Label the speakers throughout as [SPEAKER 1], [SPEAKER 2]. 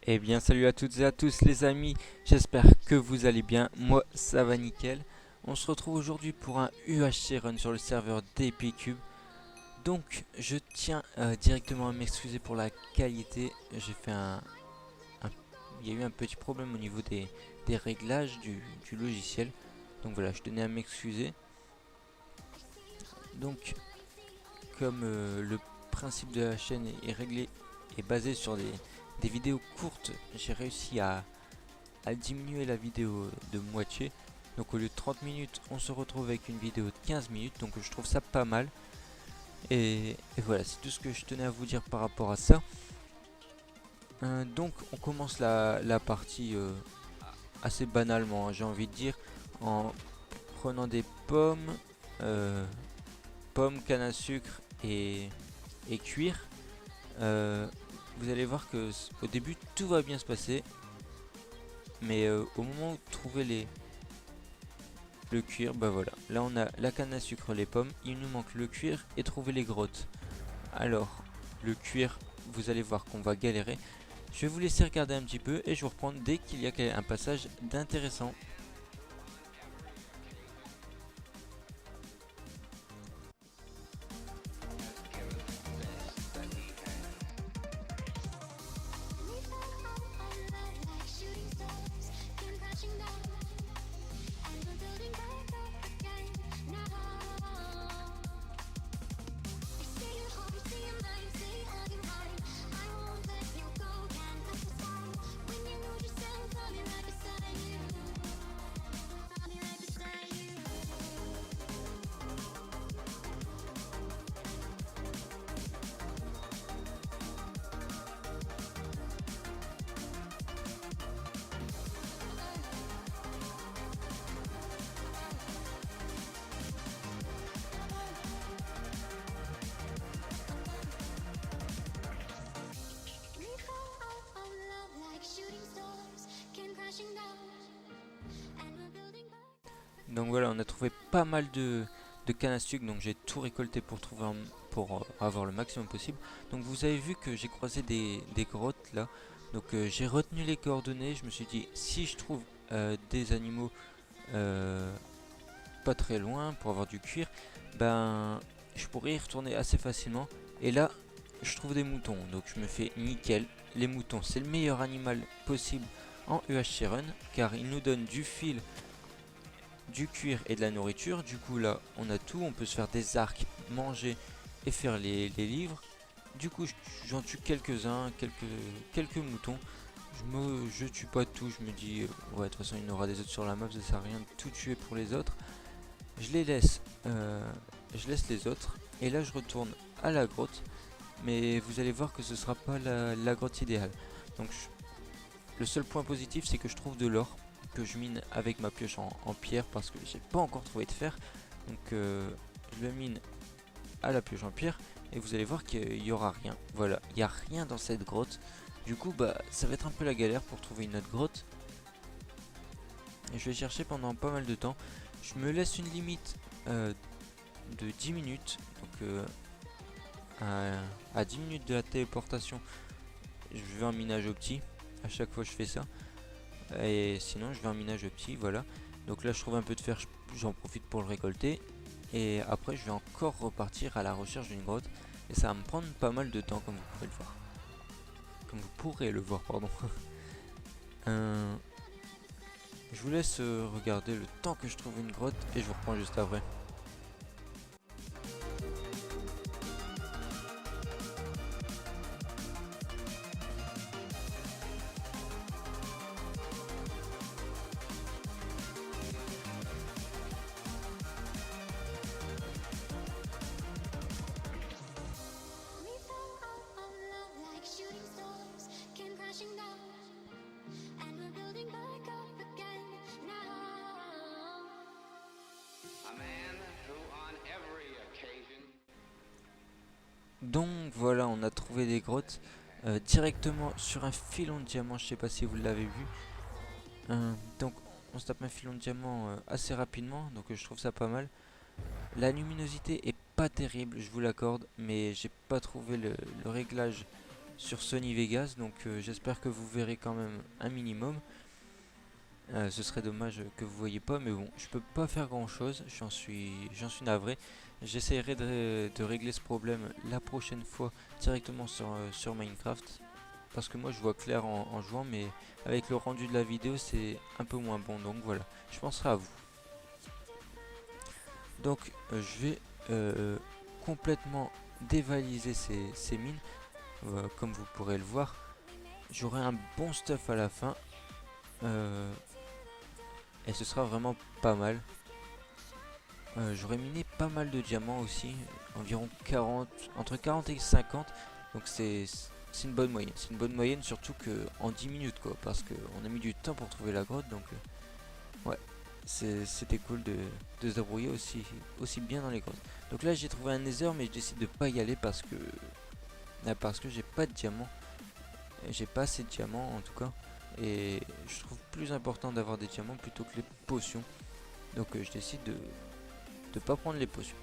[SPEAKER 1] Eh bien salut à toutes et à tous les amis, j'espère que vous allez bien, moi ça va nickel. On se retrouve aujourd'hui pour un UHC Run sur le serveur d'Epicube. Donc je tiens directement à m'excuser pour la qualité, j'ai fait un- il y a eu un petit problème au niveau des réglages du logiciel. Donc voilà, je tenais à m'excuser. Donc comme le principe de la chaîne est réglé et basé sur des vidéos courtes, j'ai réussi à diminuer la vidéo de moitié. Donc au lieu de 30 minutes, on se retrouve avec une vidéo de 15 minutes. Donc je trouve ça pas mal. Et voilà, c'est tout ce que je tenais à vous dire par rapport à ça. Donc on commence la partie assez banalement, hein, j'ai envie de dire, en prenant des pommes, canne à sucre et cuir. Vous allez voir que au début tout va bien se passer. Mais au moment où vous trouvez le cuir, bah voilà. Là on a la canne à sucre, les pommes. Il nous manque le cuir et trouver les grottes. Alors, le cuir, vous allez voir qu'on va galérer. Je vais vous laisser regarder un petit peu et je vous reprends dès qu'il y a un passage d'intéressant. Donc voilà, on a trouvé pas mal de canne à sucre, donc j'ai tout récolté pour trouver pour avoir le maximum possible. Donc vous avez vu que j'ai croisé des grottes là. Donc j'ai retenu les coordonnées, je me suis dit si je trouve des animaux euh, pas très loin pour avoir du cuir, ben je pourrais y retourner assez facilement. Et là, je trouve des moutons, donc je me fais nickel. Les moutons, c'est le meilleur animal possible en UHC Run, car il nous donne du fil, du cuir et de la nourriture. Du coup là, on a tout, on peut se faire des arcs, manger et faire les livres. Du coup, j'en tue quelques-uns, quelques moutons. Je tue pas tout, je me dis, ouais, de toute façon, il y en aura des autres sur la map, ça sert à rien de tout tuer pour les autres. Je les laisse, je laisse les autres. Et là, je retourne à la grotte. Mais vous allez voir que ce sera pas la grotte idéale. Donc, le seul point positif, c'est que je trouve de l'or que je mine avec ma pioche en pierre parce que j'ai pas encore trouvé de fer. Donc, je le mine à la pioche en pierre et vous allez voir qu'il y aura rien. Voilà, il n'y a rien dans cette grotte. Du coup, bah, ça va être un peu la galère pour trouver une autre grotte. Et je vais chercher pendant pas mal de temps. Je me laisse une limite de 10 minutes. Donc, à 10 minutes de la téléportation, je vais en minage opti. À chaque fois, je fais ça. Et sinon, je vais en minage opti. Voilà. Donc là, je trouve un peu de fer. J'en profite pour le récolter. Et après, je vais encore repartir à la recherche d'une grotte. Et ça va me prendre pas mal de temps, comme vous pouvez le voir. Comme vous pourrez le voir, pardon. Je vous laisse regarder le temps que je trouve une grotte et je vous reprends juste après. Donc voilà, on a trouvé des grottes directement sur un filon de diamant. Je sais pas si vous l'avez vu. Donc on se tape un filon de diamant assez rapidement. Donc je trouve ça pas mal. La luminosité est pas terrible, je vous l'accorde, mais j'ai pas trouvé le réglage sur Sony Vegas, donc j'espère que vous verrez quand même un minimum. Ce serait dommage que vous voyez pas, mais bon, je peux pas faire grand chose, j'en suis navré. J'essaierai de régler ce problème la prochaine fois directement sur Minecraft, parce que moi je vois clair en jouant, mais avec le rendu de la vidéo c'est un peu moins bon, donc voilà, je penserai à vous. Donc je vais complètement dévaliser ces mines, comme vous pourrez le voir. J'aurai un bon stuff à la fin, et ce sera vraiment pas mal. J'aurais miné pas mal de diamants aussi, environ 40, entre 40 et 50, donc c'est une bonne moyenne. C'est une bonne moyenne surtout que en 10 minutes quoi, parce qu'on a mis du temps pour trouver la grotte, donc ouais, c'était cool de se débrouiller aussi bien dans les grottes. Donc là j'ai trouvé un nether, mais je décide de pas y aller parce que j'ai pas de diamants, j'ai pas assez de diamants en tout cas, et je trouve plus important d'avoir des diamants plutôt que les potions, donc je décide de pas prendre les potions.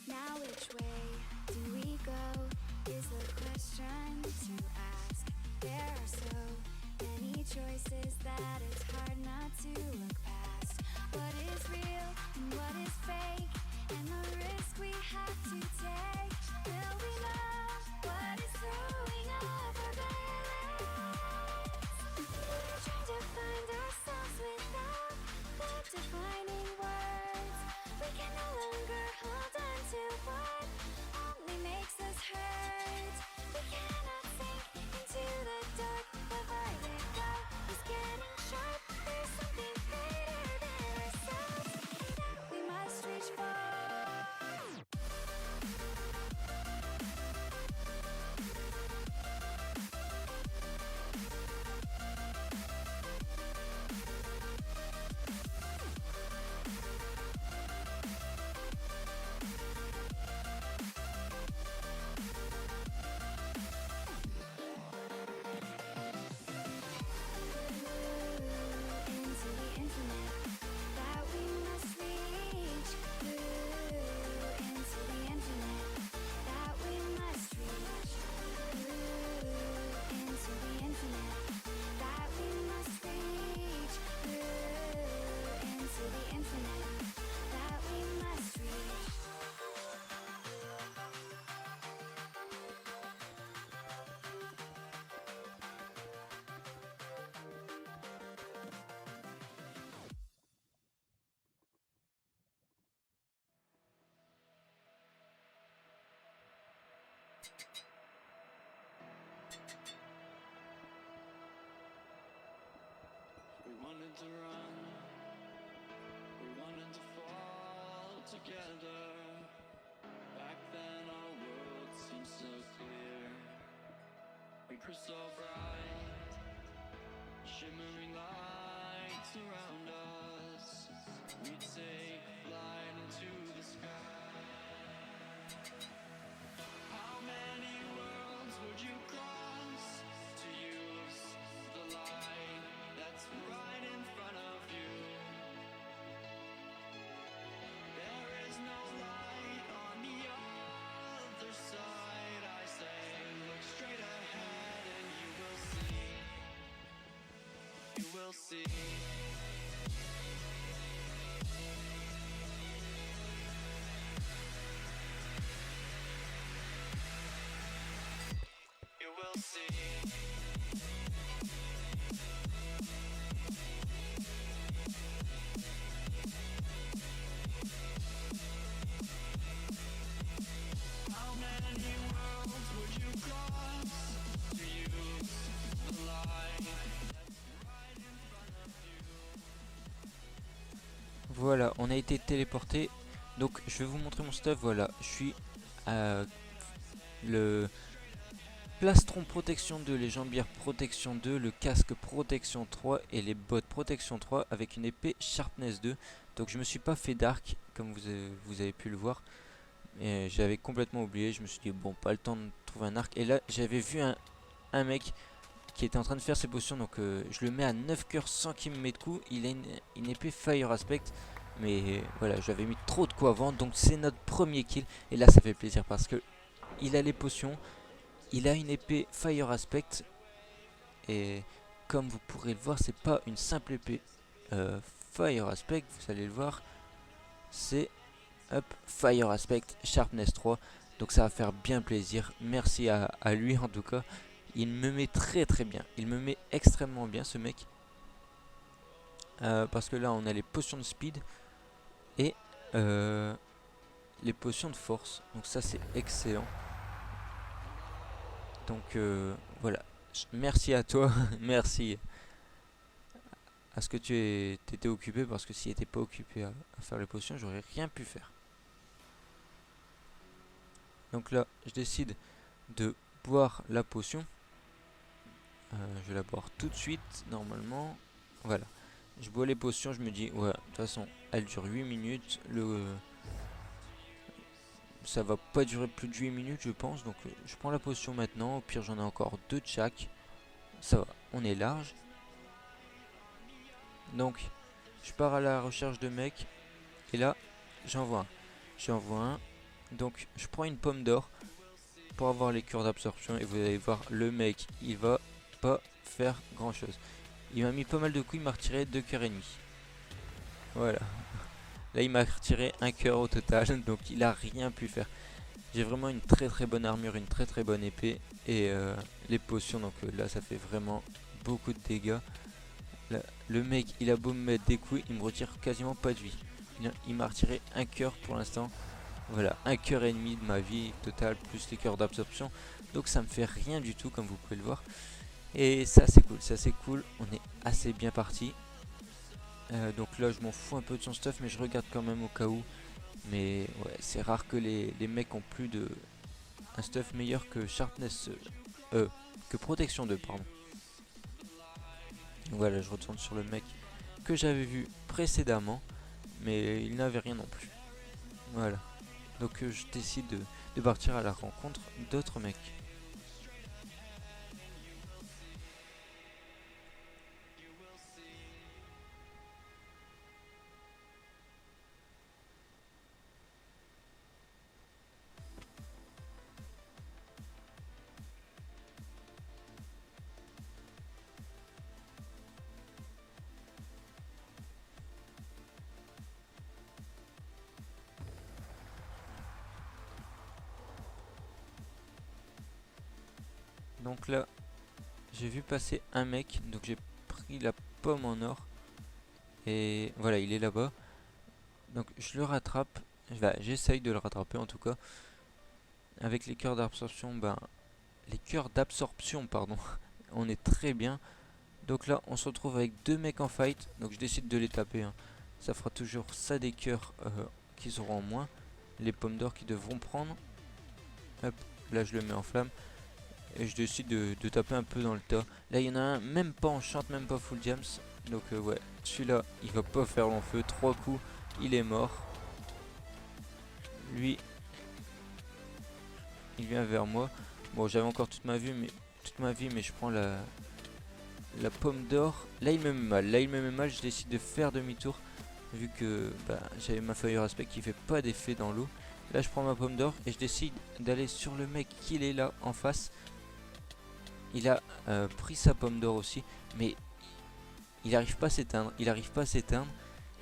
[SPEAKER 2] Now which way do we go is the question to ask. There are so many choices that it's hard not to look past. What is real and what is fake, and the risk we have to take. Will we know what is throwing off our balance? Trying to find ourselves without the defining words. We can no longer hold on to what only makes us hurt. We cannot sink into the dark. The vertigo is getting sharp. There's something greater than ourselves that we must reach for. Into the infinite that we must reach. Into the infinite that we must reach. Into the infinite that we must reach. Into the infinite that we must reach.
[SPEAKER 3] We wanted to run, we wanted to fall together. Back then our world seemed so clear and crystal bright, shimmering lights around us. We'd take flight into the sky. How many worlds would you cross to use the light that's right in front of you? There is no light on the other side. I say, look straight ahead and you will see. You will see. You will see. How many worlds would you cross to use the light that's right in front of you?
[SPEAKER 1] Voilà, on a été téléporté. Donc je vais vous montrer mon stuff. Voilà, je suis à le plastron protection 2, les jambières protection 2, le casque protection 3 et les bottes protection 3 avec une épée sharpness 2. Donc je me suis pas fait d'arc comme vous avez pu le voir. J'avais complètement oublié, je me suis dit bon, pas le temps de trouver un arc. Et là j'avais vu un mec qui était en train de faire ses potions, donc je le mets à 9 cœurs sans qu'il me mette de coup. Il a une épée fire aspect, mais voilà, j'avais mis trop de quoi avant, donc c'est notre premier kill. Et là ça fait plaisir parce que il a les potions, il a une épée fire aspect, et comme vous pourrez le voir, c'est pas une simple épée fire aspect, vous allez le voir, c'est hop, fire aspect sharpness 3, donc ça va faire bien plaisir. Merci à lui en tout cas. Il me met très très bien, il me met extrêmement bien ce mec, parce que là on a les potions de speed et les potions de force, donc ça c'est excellent. Donc voilà, merci à toi, merci à ce que tu étais occupé, parce que s'il n'était pas occupé à faire les potions, j'aurais rien pu faire. Donc là je décide de boire la potion. Je vais la boire tout de suite normalement. Voilà, je bois les potions, je me dis ouais, de toute façon elle dure 8 minutes, ça va pas durer plus de 8 minutes je pense, donc je prends la potion maintenant. Au pire j'en ai encore 2 de chaque, ça va, on est large. Donc je pars à la recherche de mecs, et là j'en vois un, donc je prends une pomme d'or pour avoir les cures d'absorption, et vous allez voir, le mec il va pas faire grand chose. Il m'a mis pas mal de coups, il m'a retiré 2 cœurs et demi. Voilà. Là il m'a retiré 1 cœur au total, donc il a rien pu faire. J'ai vraiment une très très bonne armure, une très très bonne épée, et les potions, donc là ça fait vraiment beaucoup de dégâts. Là, le mec il a beau me mettre des coups, il me retire quasiment pas de vie. Il m'a retiré 1 cœur pour l'instant. Voilà, 1 cœur et demi de ma vie totale, plus les cœurs d'absorption. Donc ça me fait rien du tout, comme vous pouvez le voir. Et ça c'est cool, on est assez bien parti. Donc là je m'en fous un peu de son stuff, mais je regarde quand même au cas où. Mais ouais, c'est rare que les mecs ont plus de un stuff meilleur que sharpness, que protection 2 pardon. Donc voilà, je retourne sur le mec que j'avais vu précédemment, mais il n'avait rien non plus. Voilà, donc je décide de partir à la rencontre d'autres mecs. Donc là, j'ai vu passer un mec, donc j'ai pris la pomme en or. Et voilà, il est là-bas. Donc je le rattrape, j'essaye de le rattraper en tout cas. Avec les cœurs d'absorption, pardon, on est très bien. Donc là, on se retrouve avec 2 mecs en fight, donc je décide de les taper, hein. Ça fera toujours ça des cœurs qui seront en moins. Les pommes d'or qui devront prendre. Hop, là je le mets en flamme. Et je décide de taper un peu dans le tas. Là il y en a un, même pas en chante, même pas full diams. Donc ouais, celui-là il va pas faire long feu. 3 coups, il est mort. Lui, il vient vers moi. Bon, j'avais encore toute ma vie, mais je prends la pomme d'or. Là il me met mal, je décide de faire demi-tour. Vu que j'avais ma fire aspect qui fait pas d'effet dans l'eau. Là je prends ma pomme d'or et je décide d'aller sur le mec qui est là en face. Il a pris sa pomme d'or aussi, mais il n'arrive pas à s'éteindre.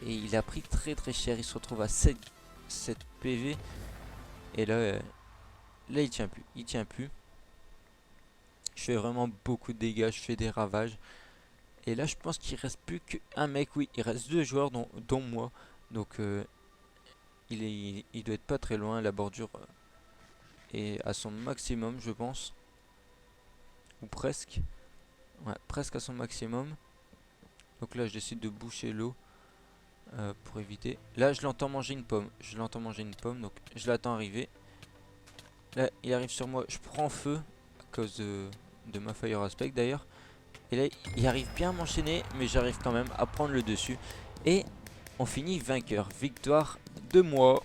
[SPEAKER 1] Et il a pris très très cher. Il se retrouve à 7 PV. Et là il tient plus. Je fais vraiment beaucoup de dégâts, je fais des ravages. Et là je pense qu'il reste plus qu'un mec. Oui, il reste 2 joueurs dont moi. Donc il doit être pas très loin. La bordure est à son maximum je pense. Ou presque. Ouais, presque à son maximum. Donc là je décide de boucher l'eau pour éviter. Là je l'entends manger une pomme. Donc je l'attends arriver. Là il arrive sur moi, je prends feu cause de ma Fire Aspect d'ailleurs. Et là il arrive bien à m'enchaîner, mais j'arrive quand même à prendre le dessus. Et on finit vainqueur, victoire de moi.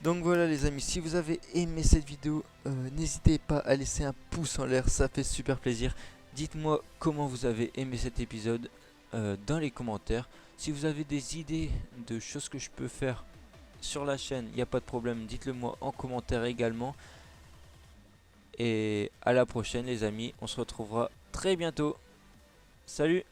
[SPEAKER 1] Donc voilà les amis, si vous avez aimé cette vidéo, n'hésitez pas à laisser un pouce en l'air, ça fait super plaisir. Dites-moi comment vous avez aimé cet épisode dans les commentaires. Si vous avez des idées de choses que je peux faire sur la chaîne, il n'y a pas de problème, dites-le moi en commentaire également. Et à la prochaine les amis, on se retrouvera très bientôt. Salut!